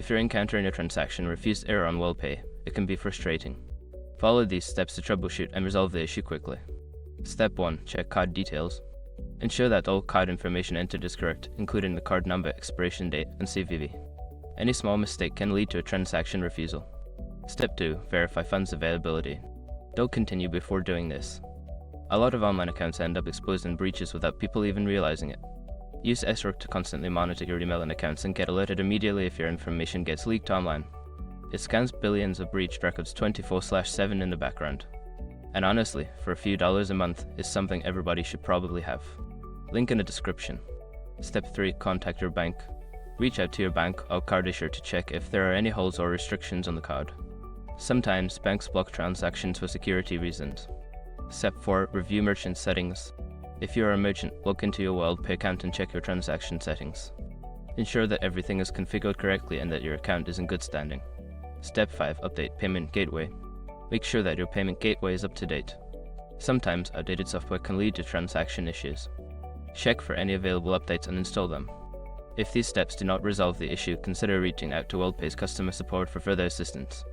If you're encountering a transaction refused error on Worldpay, it can be frustrating. Follow these steps to troubleshoot and resolve the issue quickly. Step 1. Check card details. Ensure that all card information entered is correct, including the card number, expiration date, and CVV. Any small mistake can lead to a transaction refusal. Step 2. Verify funds availability. Don't continue before doing this. A lot of online accounts end up exposed in breaches without people even realizing it. Use SROC to constantly monitor your email and accounts and get alerted immediately if your information gets leaked online. It scans billions of breached records 24/7 in the background. And honestly, for a few dollars a month, is something everybody should probably have. Link in the description. Step 3. Contact your bank. Reach out to your bank or card issuer to check if there are any holes or restrictions on the card. Sometimes banks block transactions for security reasons. Step 4. Review merchant settings. If you are a merchant, log into your Worldpay account and check your transaction settings. Ensure that everything is configured correctly and that your account is in good standing. Step 5. Update payment gateway. Make sure that your payment gateway is up to date. Sometimes outdated software can lead to transaction issues. Check for any available updates and install them. If these steps do not resolve the issue, consider reaching out to Worldpay's customer support for further assistance.